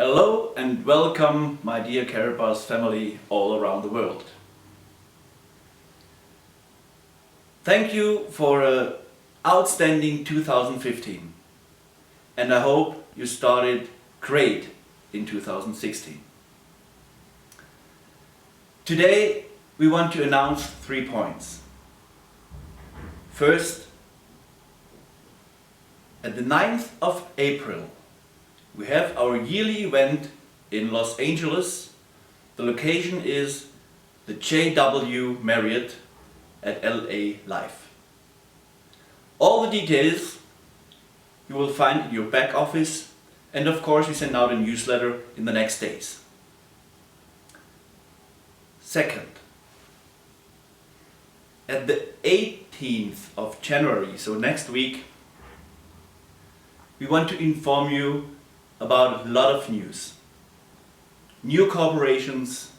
Hello and welcome, my dear Karatbars family all around the world. Thank you for an outstanding 2015 and I hope you started great in 2016. Today we want to announce 3 points. First, at the 9th of April we have our yearly event in Los Angeles. The location is the JW Marriott at LA Live. All the details you will find in your back office, and of course we send out a newsletter in the next days. Second, at the 18th of January, so next week, we want to inform you about a lot of news. New corporations,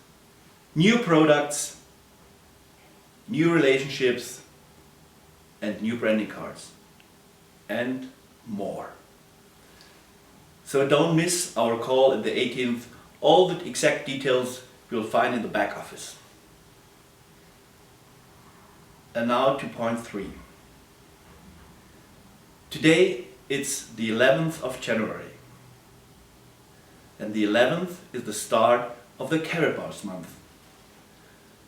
new products, new relationships, and new branding cards, and more. So don't miss our call at the 18th. All the exact details you'll find in the back office. And now to point 3. Today it's the 11th of January. And the 11th is the start of the Karatbars month.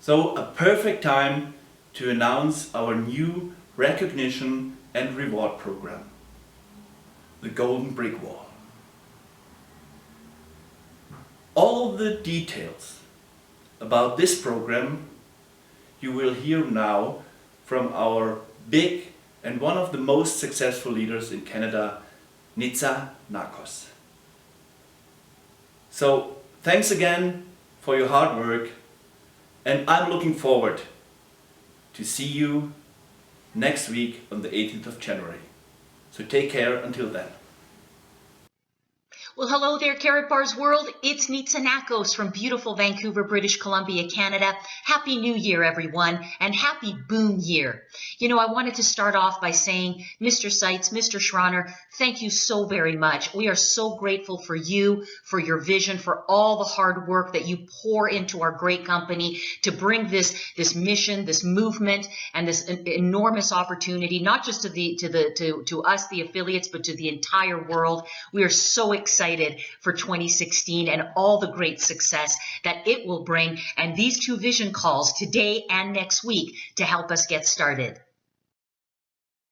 So a perfect time to announce our new recognition and reward program, the Golden Brick Wall. All the details about this program you will hear now from our big and one of the most successful leaders in Canada, Nitsa Narcos. So thanks again for your hard work, and I'm looking forward to see you next week on the 18th of January. So take care until then. Well, hello there, Karatbars world. It's Nitsa Narcos from beautiful Vancouver, British Columbia, Canada. Happy New Year, everyone, and happy Boom Year. You know, I wanted to start off by saying, Mr. Seitz, Mr. Schroner, thank you so very much. We are so grateful for you, for your vision, for all the hard work that you pour into our great company to bring this mission, this movement, and this enormous opportunity, not just to us, the affiliates, but to the entire world. We are so excited for 2016 and all the great success that it will bring, and these 2 vision calls today and next week to help us get started.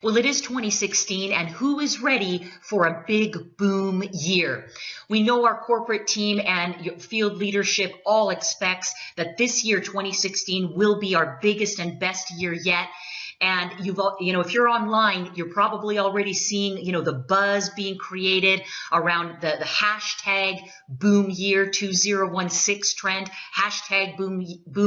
Well, it is 2016, and who is ready for a big boom year? We know our corporate team and field leadership all expects that this year, 2016, will be our biggest and best year yet. And if you're online, you're probably already seeing, the buzz being created around the hashtag Boom Year 2016 trend, hashtag Boom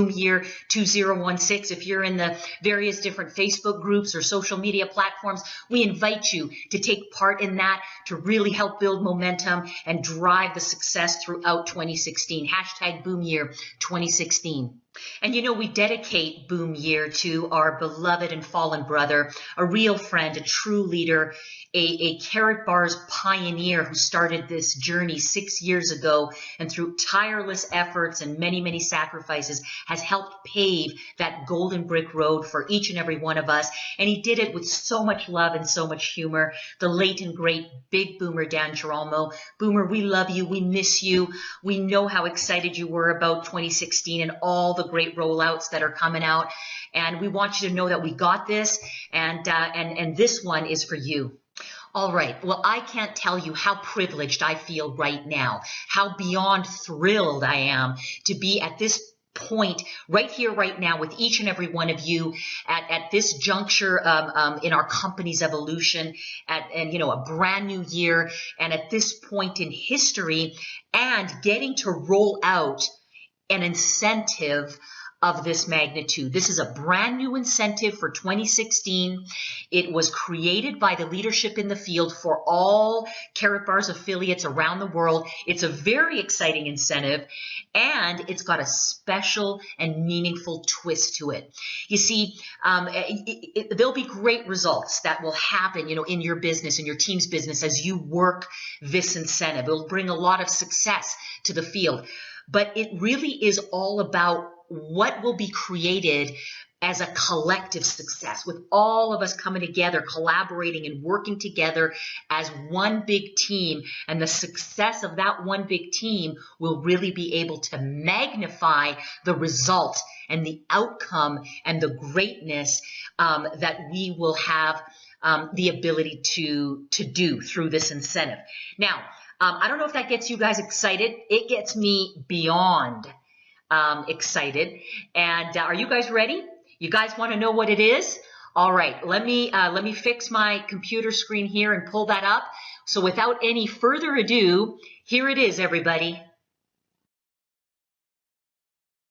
Year 2016. If you're in the various different Facebook groups or social media platforms, we invite you to take part in that to really help build momentum and drive the success throughout 2016. Hashtag Boom Year 2016. And we dedicate Boom Year to our beloved and fallen brother, a real friend, a true leader, a Karatbars pioneer who started this journey 6 years ago, and through tireless efforts and many, many sacrifices has helped pave that golden brick road for each and every one of us. And he did it with so much love and so much humor. The late and great Big Boomer Dan Girolamo. Boomer, we love you. We miss you. We know how excited you were about 2016 and all the great rollouts that are coming out. And we want you to know that we got this, and this one is for you. All right. Well, I can't tell you how privileged I feel right now, how beyond thrilled I am to be at this point right here, right now, with each and every one of you at this juncture in our company's evolution, and a brand new year, and at this point in history, and getting to roll out an incentive of this magnitude. This is a brand new incentive for 2016. It was created by the leadership in the field for all Karatbars affiliates around the world. It's a very exciting incentive, and it's got a special and meaningful twist to it. You see, there'll be great results that will happen, in your business, in your team's business, as you work this incentive. It'll bring a lot of success to the field. But it really is all about what will be created as a collective success, with all of us coming together, collaborating and working together as one big team. And the success of that one big team will really be able to magnify the result and the outcome and the greatness that we will have the ability to do through this incentive. Now, I don't know if that gets you guys excited. It gets me beyond excited. And are you guys ready? You guys want to know what it is? All right, let me fix my computer screen here and pull that up. So without any further ado, here it is, everybody.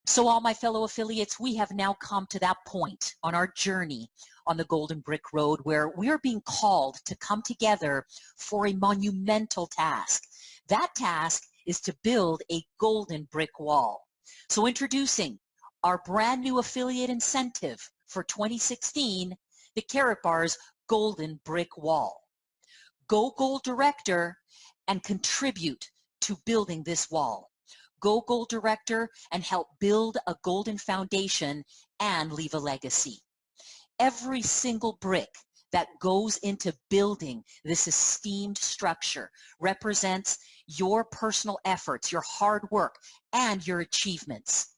So all my fellow affiliates, we have now come to that point on our journey on the Golden Brick Road where we are being called to come together for a monumental task. That task is to build a golden brick wall. So introducing our brand new affiliate incentive for 2016, the Karatbars Golden Brick Wall. Go Gold Director and contribute to building this wall. Go Gold Director and help build a golden foundation and leave a legacy. Every single brick that goes into building this esteemed structure represents your personal efforts, your hard work, and your achievements.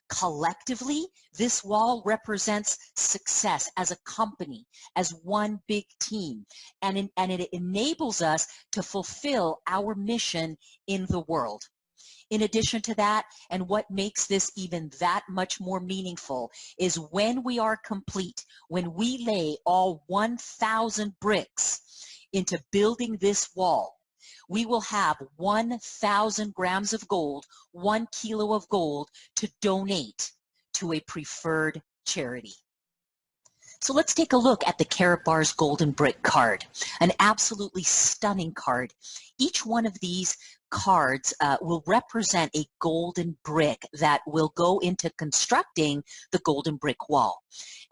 Collectively, this wall represents success as a company, as one big team, and it enables us to fulfill our mission in the world. In addition to that, and what makes this even that much more meaningful, is when we are complete, when we lay all 1,000 bricks into building this wall, we will have 1,000 grams of gold, 1 kilo of gold to donate to a preferred charity. So let's take a look at the Karatbars Golden Brick card, an absolutely stunning card. Each one of these cards will represent a golden brick that will go into constructing the golden brick wall.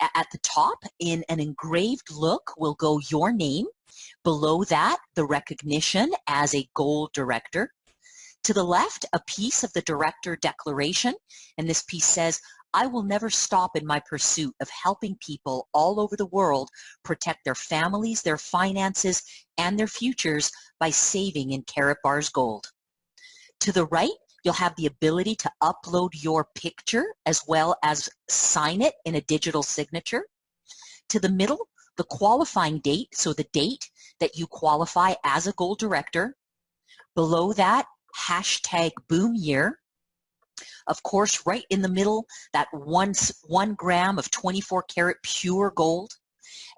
At the top, in an engraved look, will go your name. Below that, the recognition as a gold director. To the left, a piece of the director declaration, and this piece says, "I will never stop in my pursuit of helping people all over the world protect their families, their finances, and their futures by saving in Karatbars gold." To the right, you'll have the ability to upload your picture as well as sign it in a digital signature. To the middle, the qualifying date, so the date that you qualify as a gold director. Below that, hashtag boom year. Of course, right in the middle, that one gram of 24 karat pure gold.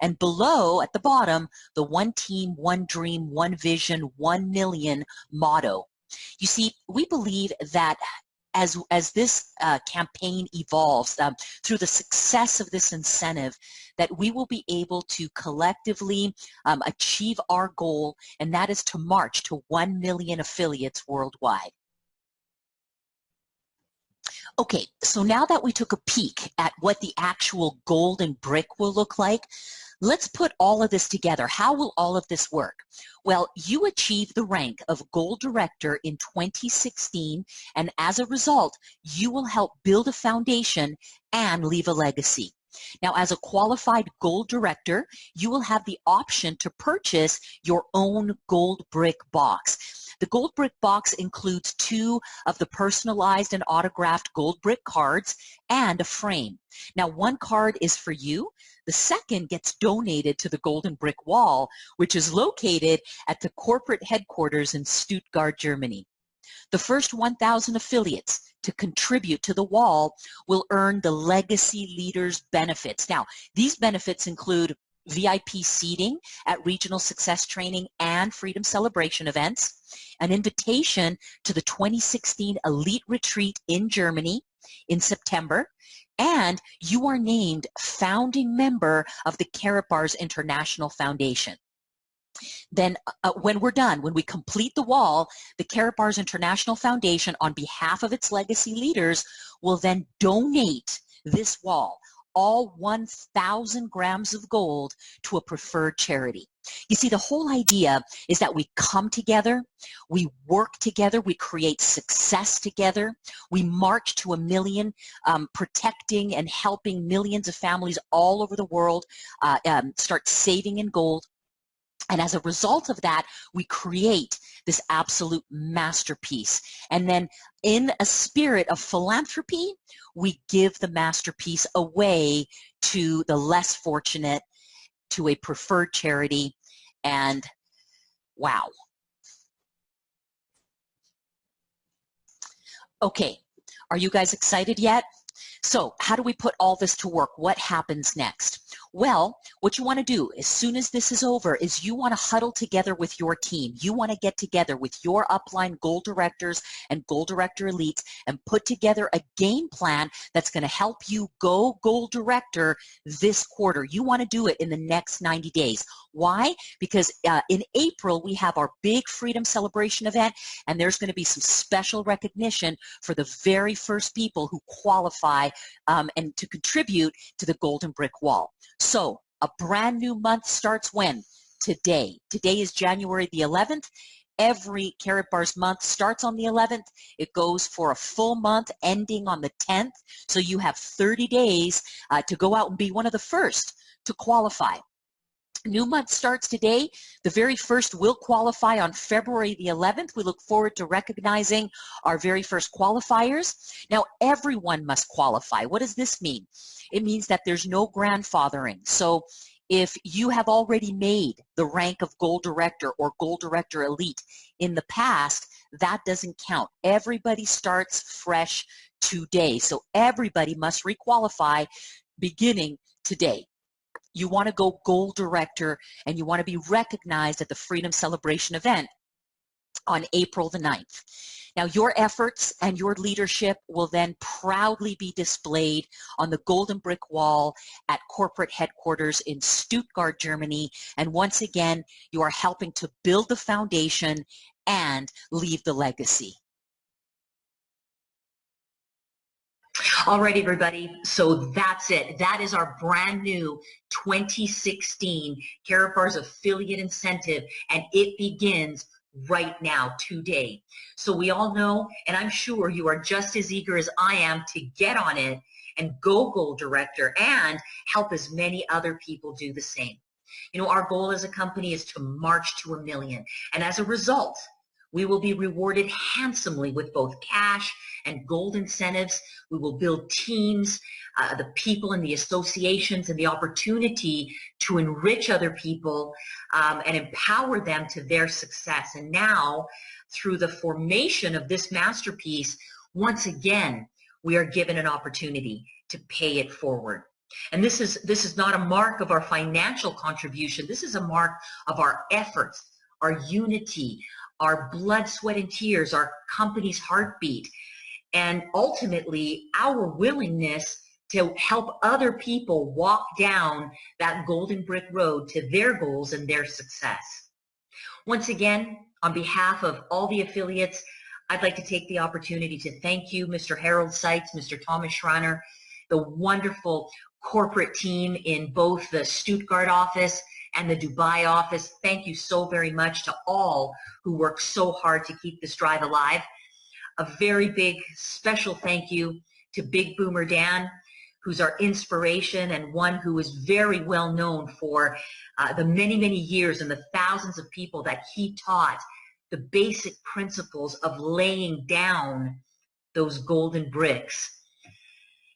And below, at the bottom, the one team, one dream, one vision, 1 million motto. You see, we believe that as this campaign evolves, through the success of this incentive, that we will be able to collectively achieve our goal, and that is to march to 1 million affiliates worldwide. Okay, so now that we took a peek at what the actual golden brick will look like, let's put all of this together. How will all of this work? Well, you achieved the rank of Gold Director in 2016, and as a result, you will help build a foundation and leave a legacy. Now, as a qualified Gold Director, you will have the option to purchase your own gold brick box. The gold brick box includes 2 of the personalized and autographed gold brick cards and a frame. Now, 1 card is for you. The second gets donated to the Golden Brick Wall, which is located at the corporate headquarters in Stuttgart, Germany. The first 1,000 affiliates to contribute to the wall will earn the Legacy Leaders benefits. Now, these benefits include VIP seating at regional success training and freedom celebration events, an invitation to the 2016 Elite Retreat in Germany in September, And you are named founding member of the Karatbars International Foundation. Then when we're done, when we complete the wall, the Karatbars International Foundation, on behalf of its legacy leaders, will then donate this wall, all 1,000 grams of gold, to a preferred charity. You see, the whole idea is that we come together, we work together, we create success together, we march to 1 million, protecting and helping millions of families all over the world start saving in gold. And as a result of that, we create this absolute masterpiece. And then in a spirit of philanthropy, we give the masterpiece away to the less fortunate, to a preferred charity. And wow. Okay, are you guys excited yet? So how do we put all this to work? What happens next? Well, what you want to do as soon as this is over is you want to huddle together with your team. You want to get together with your upline gold directors and gold director elites and put together a game plan that's going to help you go gold director this quarter. You want to do it in the next 90 days. Why? Because in April, we have our big Freedom Celebration event, and there's going to be some special recognition for the very first people who qualify and to contribute to the Golden Brick Wall. So a brand new month starts when? Today. Today is January the 11th. Every Karatbars month starts on the 11th. It goes for a full month ending on the 10th. So you have 30 days to go out and be one of the first to qualify. New month starts today. The very first will qualify on February the 11th. We look forward to recognizing our very first qualifiers. Now, everyone must qualify. What does this mean? It means that there's no grandfathering. So if you have already made the rank of gold director or gold director elite in the past, that doesn't count. Everybody starts fresh today. So everybody must requalify beginning today. You want to go gold director, and you want to be recognized at the Freedom Celebration event on April the 9th. Now, your efforts and your leadership will then proudly be displayed on the Golden Brick Wall at corporate headquarters in Stuttgart, Germany. And once again, you are helping to build the foundation and leave the legacy. All right, everybody. So that's it. That is our brand new 2016 Karatbars affiliate incentive, and it begins right now, today. So we all know, and I'm sure you are just as eager as I am to get on it and go gold director and help as many other people do the same. You know, our goal as a company is to march to 1 million. And as a result, we will be rewarded handsomely with both cash and gold incentives. We will build teams, the people in the associations, and the opportunity to enrich other people and empower them to their success. And now, through the formation of this masterpiece, once again, we are given an opportunity to pay it forward. And this is not a mark of our financial contribution. This is a mark of our efforts, our unity, our blood, sweat, and tears, our company's heartbeat, and ultimately our willingness to help other people walk down that golden brick road to their goals and their success. Once again, on behalf of all the affiliates, I'd like to take the opportunity to thank you, Mr. Harold Sykes, Mr. Thomas Schreiner, the wonderful corporate team in both the Stuttgart office and the Dubai office. Thank you so very much to all who work so hard to keep this drive alive. A very big special thank you to Big Boomer Dan, who's our inspiration and one who is very well known for the many, many years and the thousands of people that he taught the basic principles of laying down those golden bricks.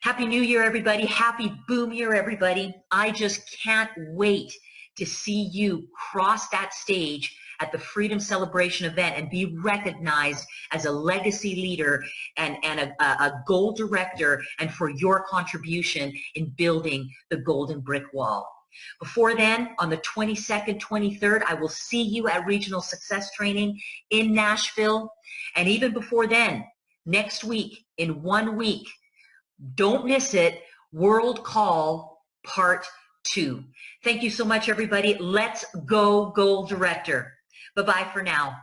Happy New Year, everybody. Happy Boom Year, everybody. I just can't wait to see you cross that stage at the Freedom Celebration event and be recognized as a legacy leader and a gold director, and for your contribution in building the Golden Brick Wall. Before then, on the 22nd, 23rd, I will see you at Regional Success Training in Nashville. And even before then, next week, in 1 week, don't miss it. World Call Part 2. Thank you so much, everybody. Let's go, Goal Director. Bye-bye for now.